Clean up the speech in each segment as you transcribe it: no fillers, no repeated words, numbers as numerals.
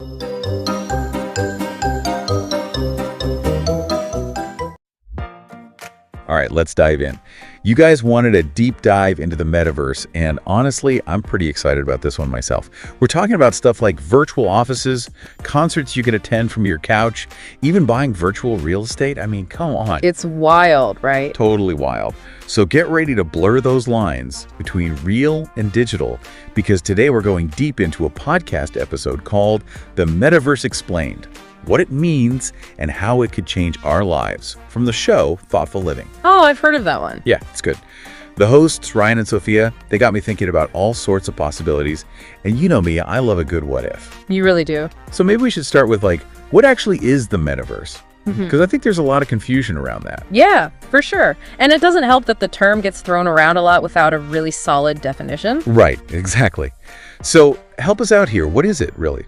All right, let's dive in. You guys wanted a deep dive into the metaverse, and honestly, I'm pretty excited about this one myself. We're talking about stuff like virtual offices, concerts you can attend from your couch, even buying virtual real estate. I mean, come on. It's wild, right? Totally wild. So get ready to blur those lines between real and digital, because today we're going deep into a podcast episode called The Metaverse Explained. What it means, and how it could change our lives, from the show Thoughtful Living. Oh, I've heard of that one. Yeah, it's good. The hosts, Ryan and Sophia, they got me thinking about all sorts of possibilities, and you know me, I love a good what if. You really do. So maybe we should start with, what actually is the metaverse? Because I think there's a lot of confusion around that. Yeah, for sure. And it doesn't help that the term gets thrown around a lot without a really solid definition. Right, exactly. So help us out here. What is it, really?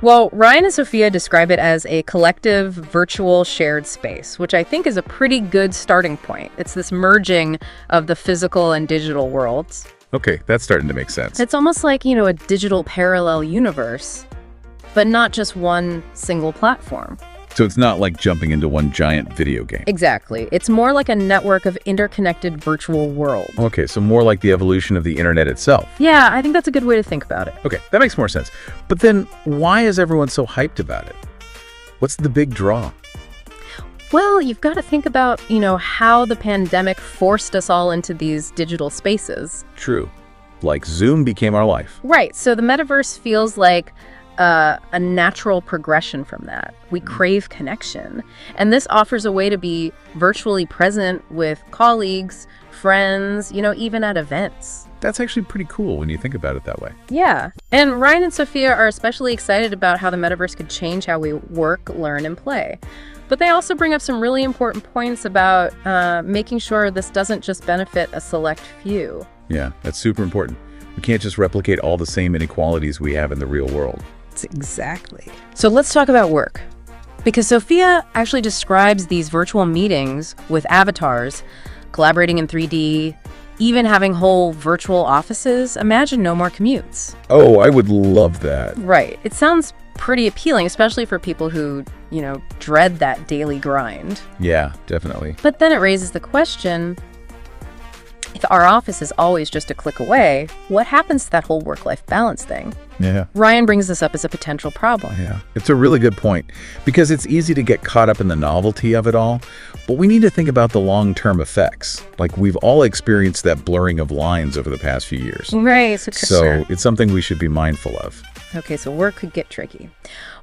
Well, Ryan and Sophia describe it as a collective virtual shared space, which I think is a pretty good starting point. It's this merging of the physical and digital worlds. Okay, that's starting to make sense. It's almost like, a digital parallel universe, but not just one single platform. So it's not like jumping into one giant video game. Exactly. It's more like a network of interconnected virtual worlds. Okay, so more like the evolution of the internet itself. Yeah, I think that's a good way to think about it. Okay, that makes more sense. But then why is everyone so hyped about it? What's the big draw? Well, you've got to think about, how the pandemic forced us all into these digital spaces. True. Like Zoom became our life. Right. So the metaverse feels like a natural progression from that. We crave connection. And this offers a way to be virtually present with colleagues, friends, even at events. That's actually pretty cool when you think about it that way. Yeah. And Ryan and Sophia are especially excited about how the metaverse could change how we work, learn, and play. But they also bring up some really important points about making sure this doesn't just benefit a select few. Yeah, that's super important. We can't just replicate all the same inequalities we have in the real world. Exactly. So let's talk about work. Because Sophia actually describes these virtual meetings with avatars, collaborating in 3D, even having whole virtual offices. Imagine no more commutes. Oh, I would love that. Right. It sounds pretty appealing, especially for people who, dread that daily grind. Yeah, definitely. But then it raises the question, if our office is always just a click away, what happens to that whole work-life balance thing? Yeah. Ryan brings this up as a potential problem. Yeah, it's a really good point, because it's easy to get caught up in the novelty of it all, but we need to think about the long-term effects. Like, we've all experienced that blurring of lines over the past few years. Right. So it's something we should be mindful of. Okay, so work could get tricky.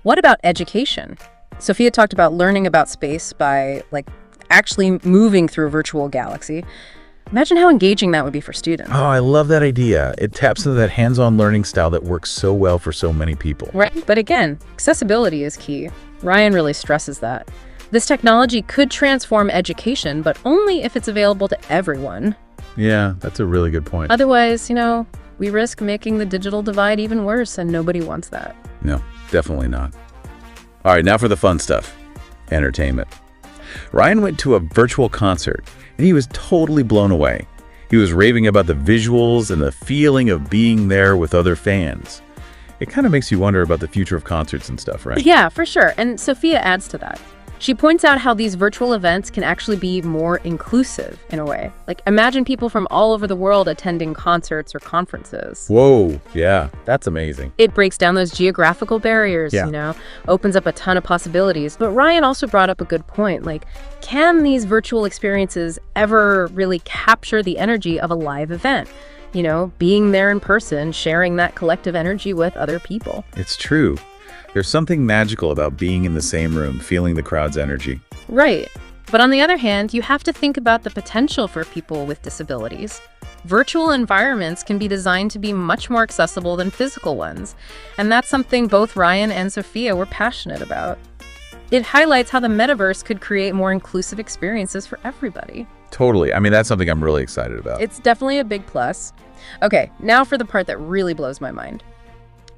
What about education? Sophia talked about learning about space by, actually moving through a virtual galaxy. Imagine how engaging that would be for students. Oh, I love that idea. It taps into that hands-on learning style that works so well for so many people. Right. But again, accessibility is key. Ryan really stresses that. This technology could transform education, but only if it's available to everyone. Yeah, that's a really good point. Otherwise, we risk making the digital divide even worse, and nobody wants that. No, definitely not. All right, now for the fun stuff. Entertainment. Ryan went to a virtual concert, and he was totally blown away. He was raving about the visuals and the feeling of being there with other fans. It kind of makes you wonder about the future of concerts and stuff, right? Yeah, for sure. And Sophia adds to that. She points out how these virtual events can actually be more inclusive in a way. Imagine people from all over the world attending concerts or conferences. Whoa, yeah, that's amazing. It breaks down those geographical barriers, opens up a ton of possibilities. But Ryan also brought up a good point. Can these virtual experiences ever really capture the energy of a live event? Being there in person, sharing that collective energy with other people. It's true. There's something magical about being in the same room, feeling the crowd's energy. Right. But on the other hand, you have to think about the potential for people with disabilities. Virtual environments can be designed to be much more accessible than physical ones. And that's something both Ryan and Sophia were passionate about. It highlights how the metaverse could create more inclusive experiences for everybody. Totally. I mean, that's something I'm really excited about. It's definitely a big plus. Okay, now for the part that really blows my mind.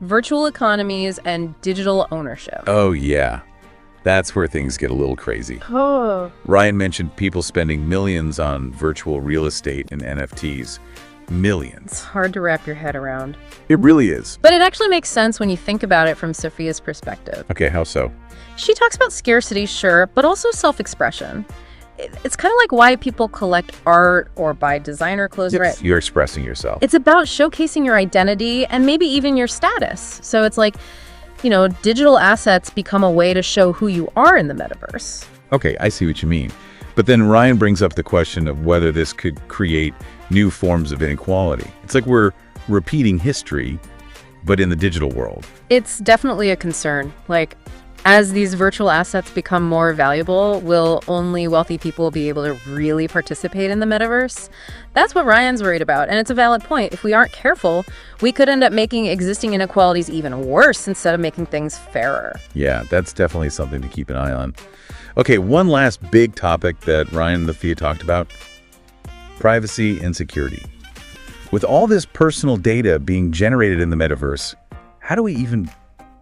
Virtual economies and digital ownership. Oh, yeah. That's where things get a little crazy. Oh. Ryan mentioned people spending millions on virtual real estate and NFTs. Millions. It's hard to wrap your head around. It really is. But it actually makes sense when you think about it from Sophia's perspective. Okay, how so? She talks about scarcity, sure, but also self-expression. It's kind of like why people collect art or buy designer clothes, Yes, right? you're expressing yourself. It's about showcasing your identity and maybe even your status. So it's like, digital assets become a way to show who you are in the metaverse. Okay, I see what you mean. But then Ryan brings up the question of whether this could create new forms of inequality. It's like we're repeating history, but in the digital world. It's definitely a concern. Like, as these virtual assets become more valuable, will only wealthy people be able to really participate in the metaverse? That's what Ryan's worried about, and it's a valid point. If we aren't careful, we could end up making existing inequalities even worse instead of making things fairer. Yeah, that's definitely something to keep an eye on. Okay, one last big topic that Ryan and Thea talked about: privacy and security. With all this personal data being generated in the metaverse, how do we even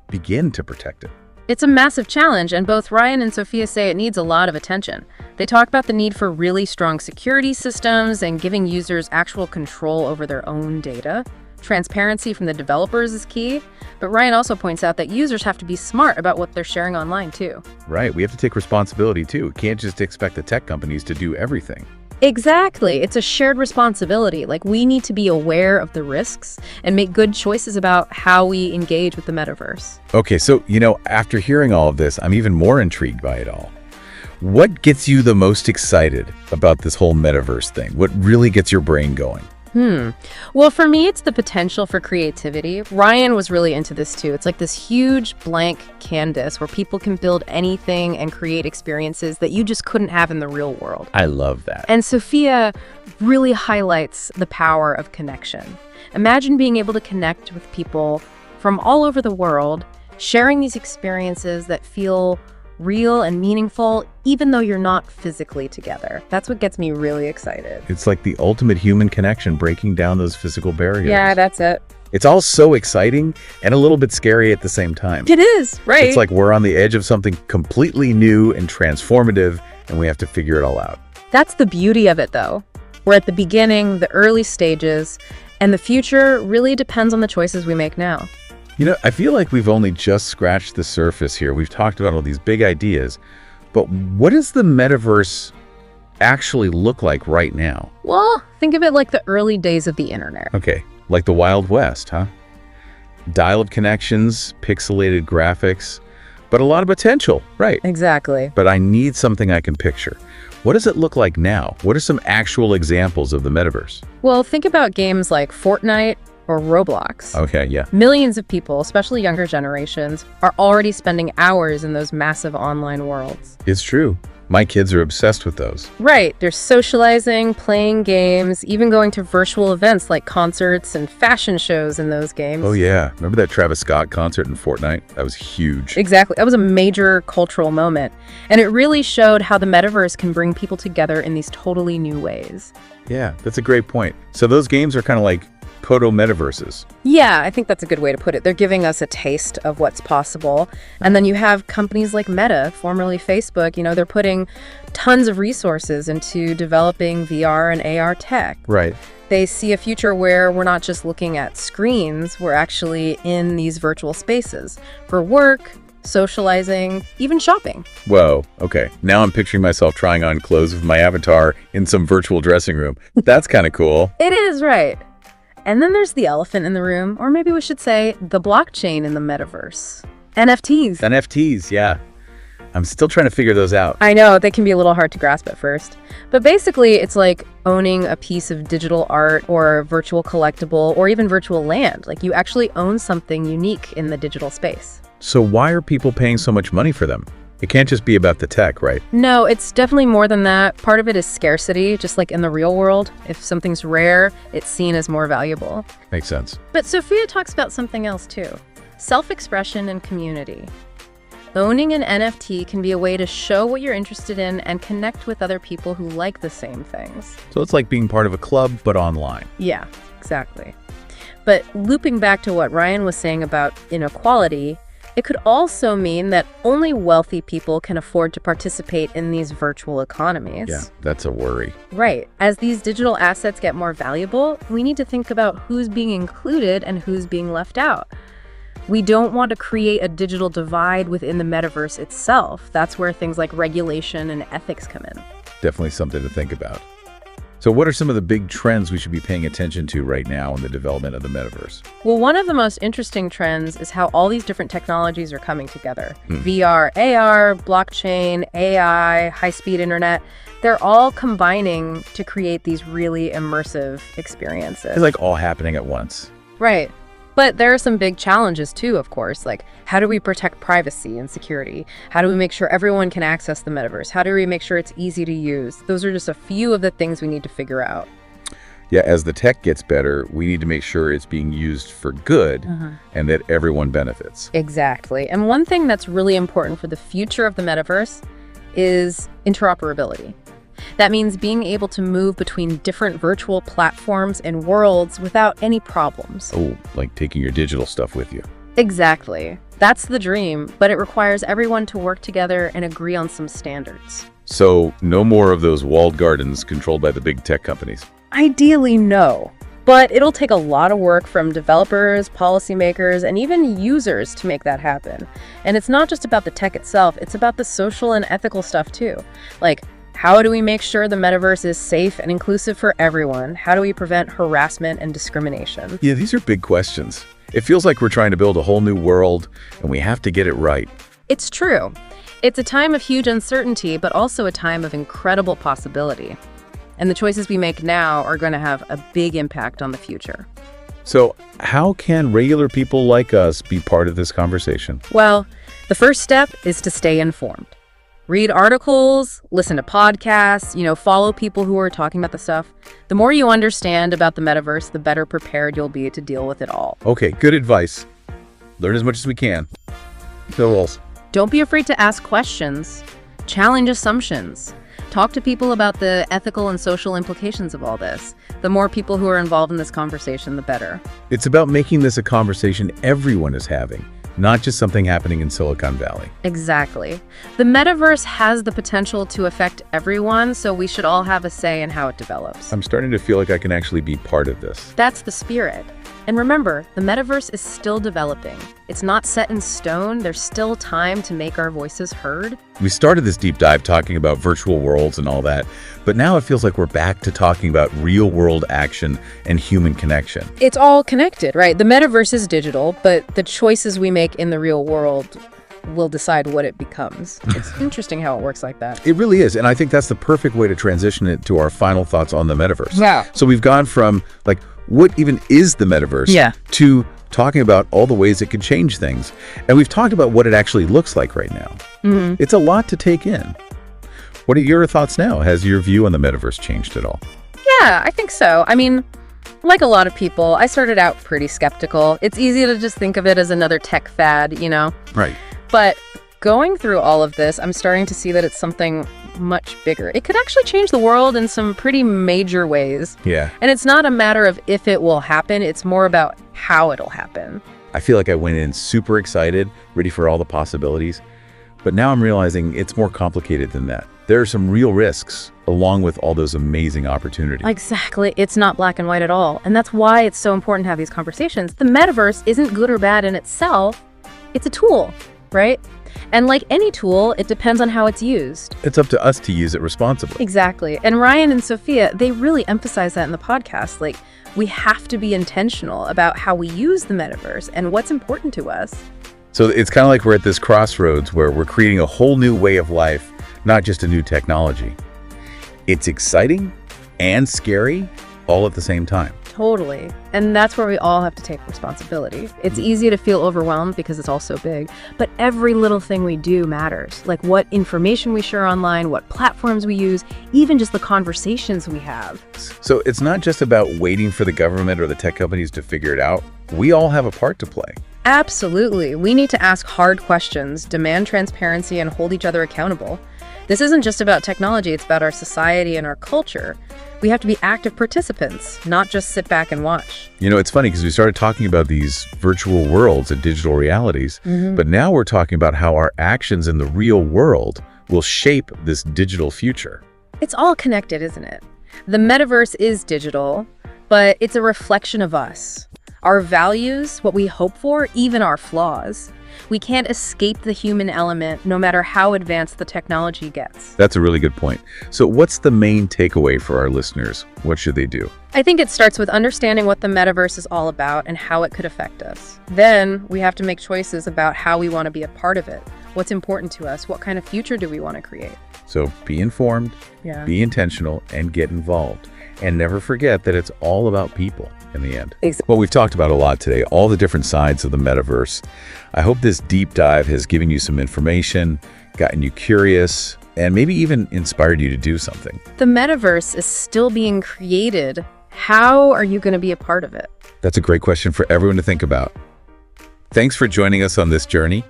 begin to protect it? It's a massive challenge, and both Ryan and Sophia say it needs a lot of attention. They talk about the need for really strong security systems and giving users actual control over their own data. Transparency from the developers is key, but Ryan also points out that users have to be smart about what they're sharing online, too. Right, we have to take responsibility, too. We can't just expect the tech companies to do everything. Exactly. It's a shared responsibility. Like, we need to be aware of the risks and make good choices about how we engage with the metaverse. Okay, so, after hearing all of this, I'm even more intrigued by it all. What gets you the most excited about this whole metaverse thing? What really gets your brain going? Well, for me, it's the potential for creativity. Ryan was really into this too. It's like this huge blank canvas where people can build anything and create experiences that you just couldn't have in the real world. I love that. And Sophia really highlights the power of connection. Imagine being able to connect with people from all over the world, sharing these experiences that feel real and meaningful, even though you're not physically together. That's what gets me really excited. It's like the ultimate human connection, breaking down those physical barriers. Yeah, that's it. It's all so exciting and a little bit scary at the same time. It is, right? It's like we're on the edge of something completely new and transformative, and we have to figure it all out. That's the beauty of it, though. We're at the beginning, the early stages, and the future really depends on the choices we make now. I feel like we've only just scratched the surface here. We've talked about all these big ideas, but what does the metaverse actually look like right now? Well, think of it like the early days of the internet. Okay, like the Wild West, huh? Dial-up connections, pixelated graphics, but a lot of potential, right? Exactly. But I need something I can picture. What does it look like now? What are some actual examples of the metaverse? Well, think about games like Fortnite or Roblox. Okay, yeah. Millions of people, especially younger generations, are already spending hours in those massive online worlds. It's true. My kids are obsessed with those. Right. They're socializing, playing games, even going to virtual events like concerts and fashion shows in those games. Oh, yeah. Remember that Travis Scott concert in Fortnite? That was huge. Exactly. That was a major cultural moment. And it really showed how the metaverse can bring people together in these totally new ways. Yeah, that's a great point. So those games are kind of like proto-metaverses. Yeah, I think that's a good way to put it. They're giving us a taste of what's possible. And then you have companies like Meta, formerly Facebook, they're putting tons of resources into developing VR and AR tech. Right. They see a future where we're not just looking at screens, we're actually in these virtual spaces for work, socializing, even shopping. Whoa, okay. Now I'm picturing myself trying on clothes with my avatar in some virtual dressing room. That's kind of cool. It is, right. And then there's the elephant in the room, or maybe we should say the blockchain in the metaverse. NFTs. NFTs, yeah. I'm still trying to figure those out. I know, they can be a little hard to grasp at first. But basically, it's like owning a piece of digital art or virtual collectible or even virtual land. Like, you actually own something unique in the digital space. So why are people paying so much money for them? It can't just be about the tech, right? No, it's definitely more than that. Part of it is scarcity, just like in the real world. If something's rare, it's seen as more valuable. Makes sense. But Sophia talks about something else too. Self-expression and community. Owning an NFT can be a way to show what you're interested in and connect with other people who like the same things. So it's like being part of a club, but online. Yeah, exactly. But looping back to what Ryan was saying about inequality, It could also mean that only wealthy people can afford to participate in these virtual economies. Yeah, that's a worry. Right. As these digital assets get more valuable, we need to think about who's being included and who's being left out. We don't want to create a digital divide within the metaverse itself. That's where things like regulation and ethics come in. Definitely something to think about. So what are some of the big trends we should be paying attention to right now in the development of the metaverse? Well, one of the most interesting trends is how all these different technologies are coming together. VR, AR, blockchain, AI, high-speed internet, they're all combining to create these really immersive experiences. It's like all happening at once. Right. But there are some big challenges too, of course, like how do we protect privacy and security? How do we make sure everyone can access the metaverse? How do we make sure it's easy to use? Those are just a few of the things we need to figure out. Yeah, as the tech gets better, we need to make sure it's being used for good and that everyone benefits. Exactly. And one thing that's really important for the future of the metaverse is interoperability. That means being able to move between different virtual platforms and worlds without any problems. Oh, like taking your digital stuff with you. Exactly. That's the dream, but it requires everyone to work together and agree on some standards. So no more of those walled gardens controlled by the big tech companies. Ideally, no. But it'll take a lot of work from developers, policymakers, and even users to make that happen. And it's not just about the tech itself, it's about the social and ethical stuff too. Like, how do we make sure the metaverse is safe and inclusive for everyone? How do we prevent harassment and discrimination? Yeah, these are big questions. It feels like we're trying to build a whole new world, and we have to get it right. It's true. It's a time of huge uncertainty, but also a time of incredible possibility. And the choices we make now are going to have a big impact on the future. So how can regular people like us be part of this conversation? Well, the first step is to stay informed. Read articles, listen to podcasts, follow people who are talking about the stuff. The more you understand about the metaverse, the better prepared you'll be to deal with it all. Okay, good advice. Learn as much as we can. Phil Wills. Don't be afraid to ask questions. Challenge assumptions. Talk to people about the ethical and social implications of all this. The more people who are involved in this conversation, the better. It's about making this a conversation everyone is having, not just something happening in Silicon Valley. Exactly. The metaverse has the potential to affect everyone, so we should all have a say in how it develops. I'm starting to feel like I can actually be part of this. That's the spirit. And remember, the metaverse is still developing. It's not set in stone. There's still time to make our voices heard. We started this deep dive talking about virtual worlds and all that, but now it feels like we're back to talking about real-world action and human connection. It's all connected, right? The metaverse is digital, but the choices we make in the real world will decide what it becomes. It's interesting how it works like that. It really is, and I think that's the perfect way to transition it to our final thoughts on the metaverse. Yeah. So we've gone from, like, what even is the metaverse to talking about all the ways it could change things. And we've talked about what it actually looks like right now. It's a lot to take in. What are your thoughts now? Has your view on the metaverse changed at all? Yeah, I think so. I mean, like a lot of people, I started out pretty skeptical. It's easy to just think of it as another tech fad, Right. But going through all of this, I'm starting to see that it's something much bigger. It could actually change the world in some pretty major ways. Yeah. And it's not a matter of if it will happen, it's more about how it'll happen. I feel like I went in super excited, ready for all the possibilities. But now I'm realizing it's more complicated than that. There are some real risks along with all those amazing opportunities. Exactly. It's not black and white at all. And that's why it's so important to have these conversations. The metaverse isn't good or bad in itself. It's a tool, right? And like any tool, it depends on how it's used. It's up to us to use it responsibly. Exactly. And Ryan and Sophia, they really emphasize that in the podcast. Like, we have to be intentional about how we use the metaverse and what's important to us. So it's kind of like we're at this crossroads where we're creating a whole new way of life, not just a new technology. It's exciting and scary all at the same time. Totally. And that's where we all have to take responsibility. It's easy to feel overwhelmed because it's all so big, but every little thing we do matters. Like what information we share online, what platforms we use, even just the conversations we have. So it's not just about waiting for the government or the tech companies to figure it out. We all have a part to play. Absolutely. We need to ask hard questions, demand transparency, and hold each other accountable. This isn't just about technology, it's about our society and our culture. We have to be active participants, not just sit back and watch. You know, it's funny because we started talking about these virtual worlds and digital realities, but now we're talking about how our actions in the real world will shape this digital future. It's all connected, isn't it? The metaverse is digital, but it's a reflection of us. Our values, what we hope for, even our flaws. We can't escape the human element no matter how advanced the technology gets. That's a really good point. So what's the main takeaway for our listeners? What should they do? I think it starts with understanding what the metaverse is all about and how it could affect us. Then we have to make choices about how we want to be a part of it. What's important to us? What kind of future do we want to create? So be informed, be intentional, and get involved. And never forget that it's all about people in the end. Exactly. Well, we've talked about a lot today, all the different sides of the metaverse. I hope this deep dive has given you some information, gotten you curious, and maybe even inspired you to do something. The metaverse is still being created. How are you going to be a part of it? That's a great question for everyone to think about. Thanks for joining us on this journey.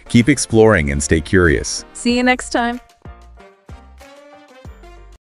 Keep exploring and stay curious. See you next time.